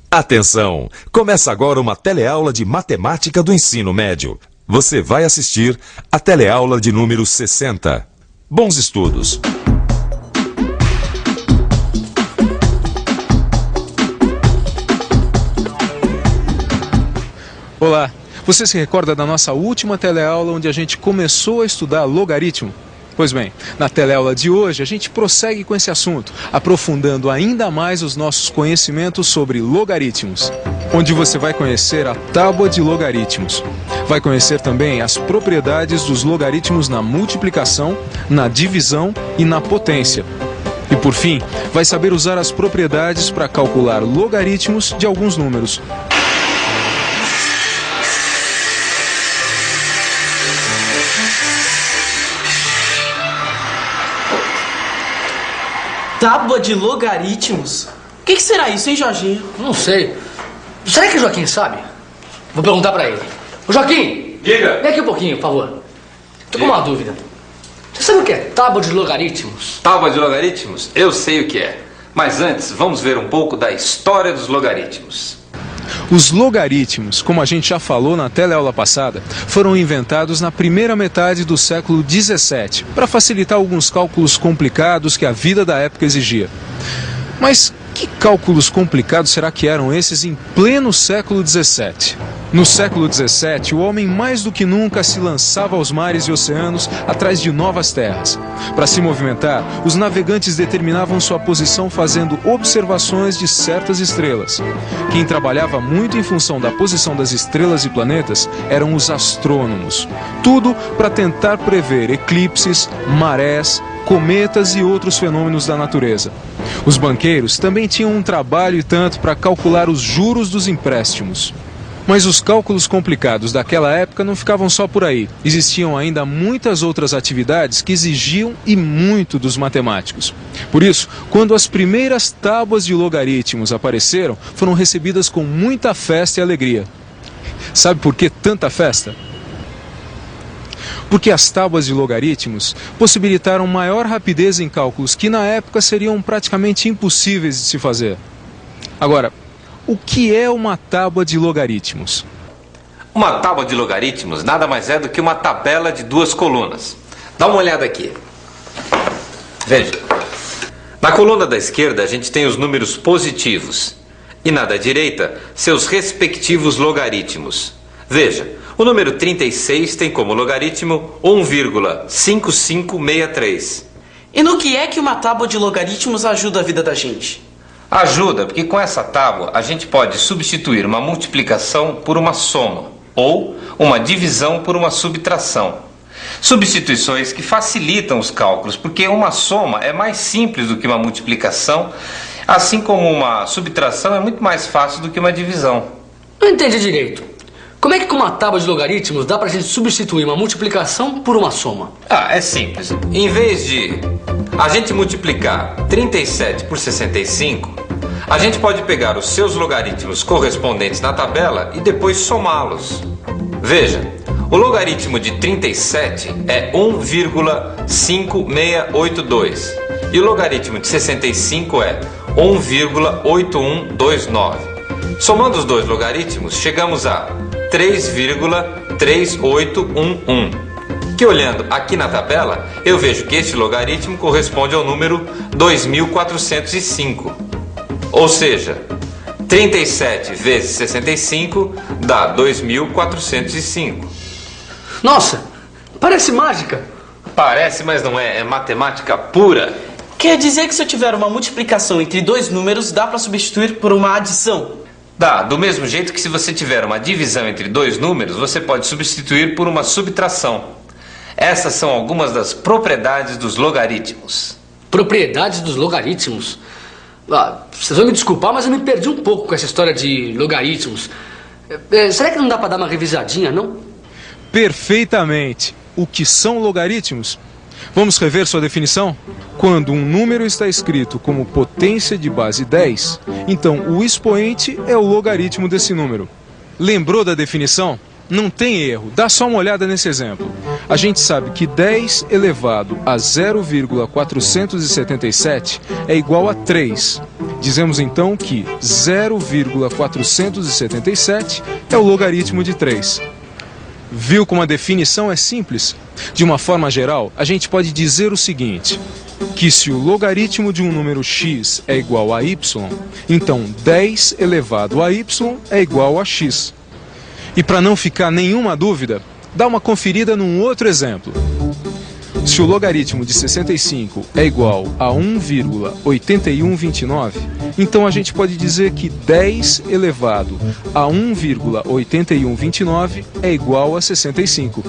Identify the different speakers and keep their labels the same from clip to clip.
Speaker 1: Atenção! Começa agora uma teleaula de matemática do ensino médio. Você vai assistir a teleaula de número 60. Bons estudos!
Speaker 2: Olá! Você se recorda da nossa última teleaula onde a gente começou a estudar logaritmo? Pois bem, na teleaula de hoje a gente prossegue com esse assunto, aprofundando ainda mais os nossos conhecimentos sobre logaritmos, onde você vai conhecer a tábua de logaritmos. Vai conhecer também as propriedades dos logaritmos na multiplicação, na divisão e na potência. E por fim, vai saber usar as propriedades para calcular logaritmos de alguns números.
Speaker 3: Tábua de logaritmos? O que será isso, hein, Jorginho?
Speaker 4: Não sei. Será que o Joaquim sabe? Vou perguntar pra ele. Ô, Joaquim!
Speaker 5: Diga!
Speaker 4: Vem aqui um pouquinho, por favor. Tô com uma dúvida. Você sabe o que é tábua de logaritmos?
Speaker 5: Tábua de logaritmos? Eu sei o que é. Mas antes, vamos ver um pouco da história dos logaritmos.
Speaker 2: Os logaritmos, como a gente já falou na teleaula passada, foram inventados na primeira metade do século XVII, para facilitar alguns cálculos complicados que a vida da época exigia. Mas que cálculos complicados será que eram esses em pleno século XVII? No século XVII, o homem mais do que nunca se lançava aos mares e oceanos atrás de novas terras. Para se movimentar, os navegantes determinavam sua posição fazendo observações de certas estrelas. Quem trabalhava muito em função da posição das estrelas e planetas eram os astrônomos. Tudo para tentar prever eclipses, marés, cometas e outros fenômenos da natureza. Os banqueiros também tinham um trabalho e tanto para calcular os juros dos empréstimos. Mas os cálculos complicados daquela época não ficavam só por aí. Existiam ainda muitas outras atividades que exigiam e muito dos matemáticos. Por isso, quando as primeiras tábuas de logaritmos apareceram, foram recebidas com muita festa e alegria. Sabe por que tanta festa? Porque as tábuas de logaritmos possibilitaram maior rapidez em cálculos que na época seriam praticamente impossíveis de se fazer. Agora, o que é uma tábua de logaritmos?
Speaker 5: Uma tábua de logaritmos nada mais é do que uma tabela de duas colunas. Dá uma olhada aqui. Veja. Na coluna da esquerda a gente tem os números positivos e na da direita seus respectivos logaritmos. Veja, o número 36 tem como logaritmo 1,5563.
Speaker 3: E no que é que uma tábua de logaritmos ajuda a vida da gente?
Speaker 5: Ajuda, porque com essa tábua a gente pode substituir uma multiplicação por uma soma ou uma divisão por uma subtração. Substituições que facilitam os cálculos, porque uma soma é mais simples do que uma multiplicação, assim como uma subtração é muito mais fácil do que uma divisão.
Speaker 4: Não entendi direito. Como é que com uma tábua de logaritmos dá pra gente substituir uma multiplicação por uma soma?
Speaker 5: É simples. Em vez de a gente multiplicar 37 por 65, a gente pode pegar os seus logaritmos correspondentes na tabela e depois somá-los. Veja, o logaritmo de 37 é 1,5682 e o logaritmo de 65 é 1,8129. Somando os dois logaritmos, chegamos a 3,3811. Que olhando aqui na tabela, eu vejo que este logaritmo corresponde ao número 2405. Ou seja, 37 vezes 65 dá 2405.
Speaker 4: Nossa, parece mágica.
Speaker 5: Parece, mas não é. É matemática pura.
Speaker 3: Quer dizer que se eu tiver uma multiplicação entre dois números, dá para substituir por uma adição?
Speaker 5: Dá, do mesmo jeito que se você tiver uma divisão entre dois números, você pode substituir por uma subtração. Essas são algumas das propriedades dos logaritmos.
Speaker 4: Propriedades dos logaritmos? Vocês vão me desculpar, mas eu me perdi um pouco com essa história de logaritmos. Será que não dá para dar uma revisadinha, não?
Speaker 2: Perfeitamente! O que são logaritmos? Vamos rever sua definição? Quando um número está escrito como potência de base 10, então o expoente é o logaritmo desse número. Lembrou da definição? Não tem erro, dá só uma olhada nesse exemplo. A gente sabe que 10 elevado a 0,477 é igual a 3. Dizemos então que 0,477 é o logaritmo de 3. Viu como a definição é simples? De uma forma geral, a gente pode dizer o seguinte, que se o logaritmo de um número x é igual a y, então 10 elevado a y é igual a x. E para não ficar nenhuma dúvida, dá uma conferida num outro exemplo. Se o logaritmo de 65 é igual a 1,8129, então a gente pode dizer que 10 elevado a 1,8129 é igual a 65.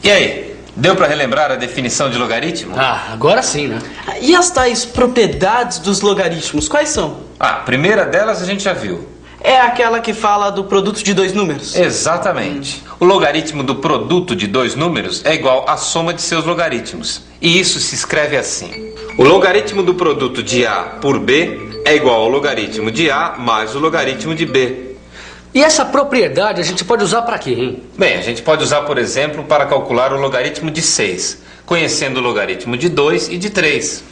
Speaker 5: E aí, deu para relembrar a definição de logaritmo?
Speaker 4: Ah, agora sim, né?
Speaker 3: E as tais propriedades dos logaritmos, quais são?
Speaker 5: A primeira delas a gente já viu.
Speaker 3: É aquela que fala do produto de dois números?
Speaker 5: Exatamente. O logaritmo do produto de dois números é igual à soma de seus logaritmos. E isso se escreve assim. O logaritmo do produto de A por B é igual ao logaritmo de A mais o logaritmo de B.
Speaker 4: E essa propriedade a gente pode usar para quê, hein?
Speaker 5: Bem, a gente pode usar, por exemplo, para calcular o logaritmo de 6, conhecendo o logaritmo de 2 e de 3.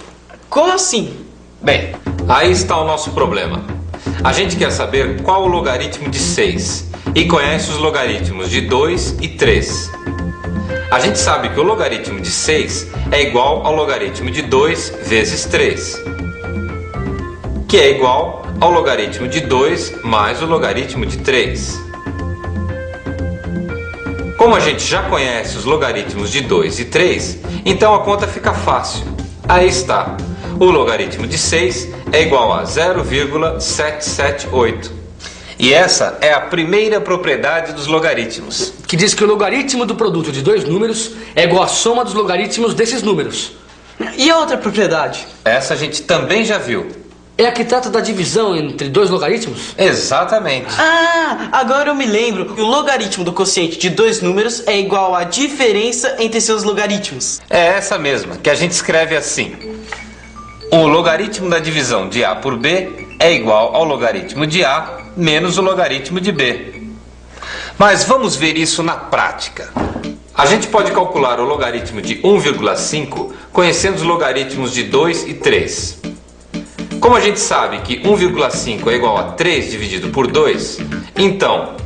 Speaker 3: Como assim?
Speaker 5: Bem, aí está o nosso problema. A gente quer saber qual o logaritmo de 6 e conhece os logaritmos de 2 e 3. A gente sabe que o logaritmo de 6 é igual ao logaritmo de 2 vezes 3, que é igual ao logaritmo de 2 mais o logaritmo de 3. Como a gente já conhece os logaritmos de 2 e 3, então a conta fica fácil. Aí está. O logaritmo de 6 é igual a 0,778. E essa é a primeira propriedade dos logaritmos.
Speaker 4: Que diz que o logaritmo do produto de dois números é igual à soma dos logaritmos desses números.
Speaker 3: E a outra propriedade?
Speaker 5: Essa a gente também já viu.
Speaker 4: É a que trata da divisão entre dois logaritmos?
Speaker 5: Exatamente.
Speaker 3: Ah, agora eu me lembro que o logaritmo do quociente de dois números é igual à diferença entre seus logaritmos.
Speaker 5: É essa mesma, que a gente escreve assim. O logaritmo da divisão de A por B é igual ao logaritmo de A menos o logaritmo de B. Mas vamos ver isso na prática. A gente pode calcular o logaritmo de 1,5 conhecendo os logaritmos de 2 e 3. Como a gente sabe que 1,5 é igual a 3 dividido por 2, então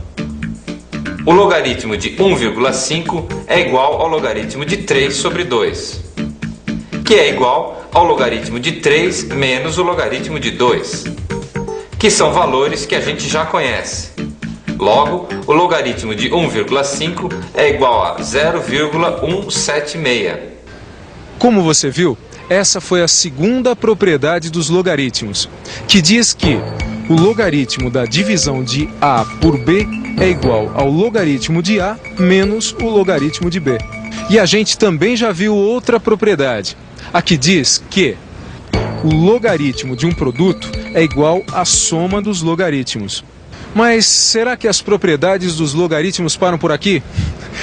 Speaker 5: o logaritmo de 1,5 é igual ao logaritmo de 3 sobre 2, que é igual ao logaritmo de 3 menos o logaritmo de 2, que são valores que a gente já conhece. Logo, o logaritmo de 1,5 é igual a 0,176.
Speaker 2: Como você viu, essa foi a segunda propriedade dos logaritmos, que diz que o logaritmo da divisão de A por B é igual ao logaritmo de A menos o logaritmo de B. E a gente também já viu outra propriedade, a que diz que o logaritmo de um produto é igual à soma dos logaritmos. Mas será que as propriedades dos logaritmos param por aqui?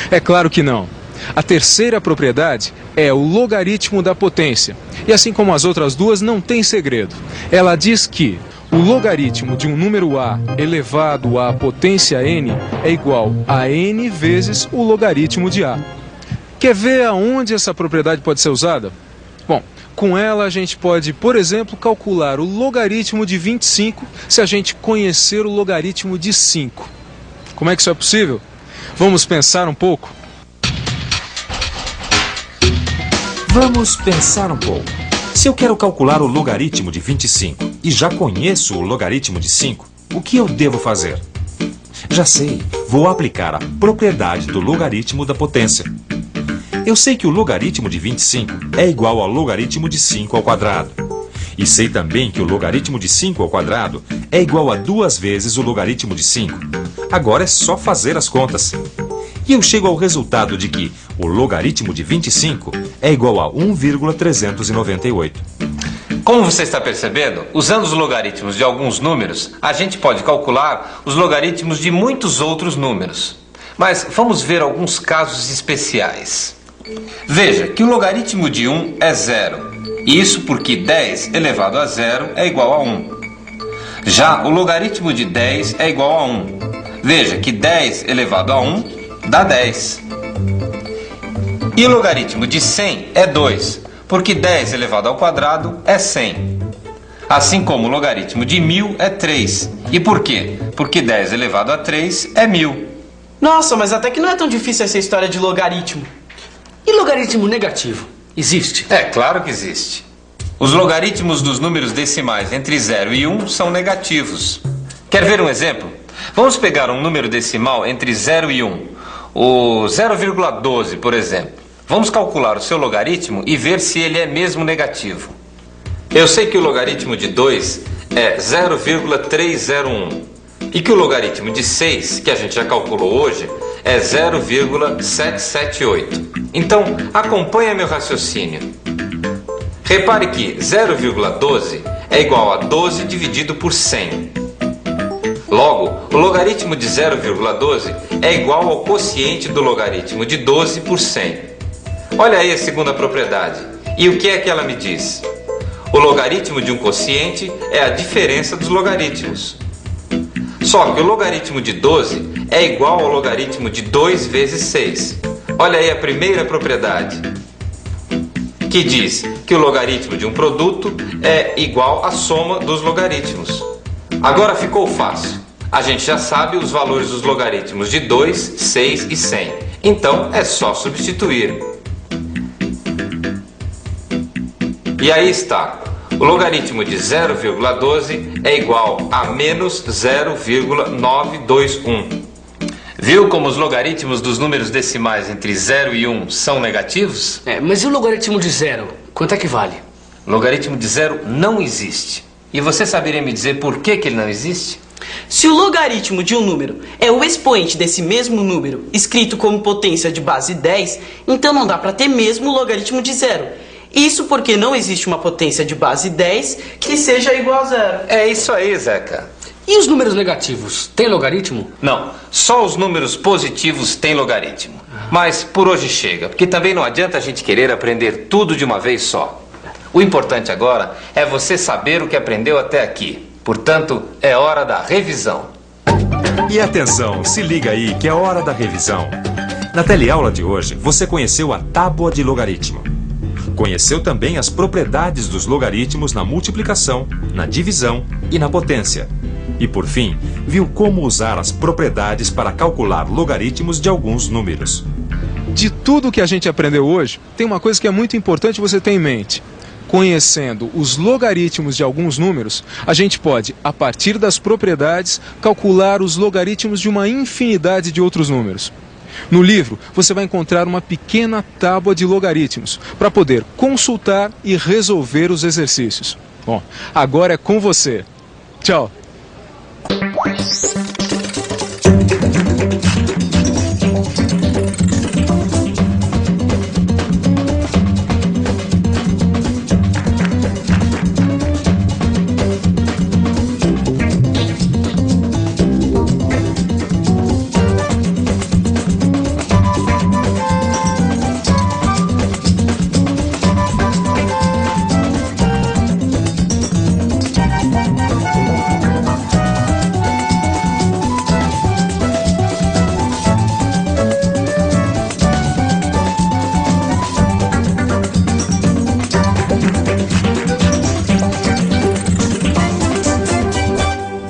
Speaker 2: É claro que não. A terceira propriedade é o logaritmo da potência. E assim como as outras duas, não tem segredo. Ela diz que o logaritmo de um número A elevado à potência n é igual a n vezes o logaritmo de A. Quer ver aonde essa propriedade pode ser usada? Bom, com ela a gente pode, por exemplo, calcular o logaritmo de 25 se a gente conhecer o logaritmo de 5. Como é que isso é possível? Vamos pensar um pouco?
Speaker 1: Vamos pensar um pouco. Se eu quero calcular o logaritmo de 25 e já conheço o logaritmo de 5, o que eu devo fazer? Já sei, vou aplicar a propriedade do logaritmo da potência. Eu sei que o logaritmo de 25 é igual ao logaritmo de 5 ao quadrado. E sei também que o logaritmo de 5 ao quadrado é igual a 2 vezes o logaritmo de 5. Agora é só fazer as contas. E eu chego ao resultado de que o logaritmo de 25 é igual a 1,398.
Speaker 5: Como você está percebendo, usando os logaritmos de alguns números, a gente pode calcular os logaritmos de muitos outros números. Mas vamos ver alguns casos especiais. Veja que o logaritmo de 1 é 0. Isso porque 10 elevado a 0 é igual a 1. Já o logaritmo de 10 é igual a 1. Veja que 10 elevado a 1 dá 10. E o logaritmo de 100 é 2, porque 10 elevado ao quadrado é 100. Assim como o logaritmo de 1000 é 3. E por quê? Porque 10 elevado a 3 é 1000.
Speaker 3: Nossa, mas até que não é tão difícil essa história de logaritmo.
Speaker 4: E logaritmo negativo? Existe?
Speaker 5: É claro que existe. Os logaritmos dos números decimais entre 0 e 1 são negativos. Quer ver um exemplo? Vamos pegar um número decimal entre 0 e 1. O 0,12, por exemplo. Vamos calcular o seu logaritmo e ver se ele é mesmo negativo. Eu sei que o logaritmo de 2 é 0,301 e que o logaritmo de 6, que a gente já calculou hoje, é 0,778. Então, acompanha meu raciocínio. Repare que 0,12 é igual a 12 dividido por 100. Logo, o logaritmo de 0,12 é igual ao quociente do logaritmo de 12 por 100. Olha aí a segunda propriedade. E o que é que ela me diz? O logaritmo de um quociente é a diferença dos logaritmos. Só que o logaritmo de 12 é igual ao logaritmo de 2 vezes 6. Olha aí a primeira propriedade, que diz que o logaritmo de um produto é igual à soma dos logaritmos. Agora ficou fácil. A gente já sabe os valores dos logaritmos de 2, 6 e 100. Então é só substituir. E aí está. O logaritmo de 0,12 é igual a menos 0,921. Viu como os logaritmos dos números decimais entre 0 e 1 são negativos?
Speaker 4: Mas e o logaritmo de 0? Quanto é que vale?
Speaker 5: O logaritmo de 0 não existe. E você saberia me dizer por que ele não existe?
Speaker 3: Se o logaritmo de um número é o expoente desse mesmo número, escrito como potência de base 10, então não dá para ter mesmo o logaritmo de 0. Isso porque não existe uma potência de base 10 que seja igual a 0.
Speaker 5: É isso aí, Zeca.
Speaker 4: E os números negativos? Tem logaritmo?
Speaker 5: Não, só os números positivos têm logaritmo. Mas por hoje chega, porque também não adianta a gente querer aprender tudo de uma vez só. O importante agora é você saber o que aprendeu até aqui. Portanto, é hora da revisão.
Speaker 1: E atenção, se liga aí que é hora da revisão. Na teleaula de hoje, você conheceu a tábua de logaritmo. Conheceu também as propriedades dos logaritmos na multiplicação, na divisão e na potência. E por fim, viu como usar as propriedades para calcular logaritmos de alguns números.
Speaker 2: De tudo que a gente aprendeu hoje, tem uma coisa que é muito importante você ter em mente. Conhecendo os logaritmos de alguns números, a gente pode, a partir das propriedades, calcular os logaritmos de uma infinidade de outros números. No livro, você vai encontrar uma pequena tábua de logaritmos para poder consultar e resolver os exercícios. Bom, agora é com você. Tchau!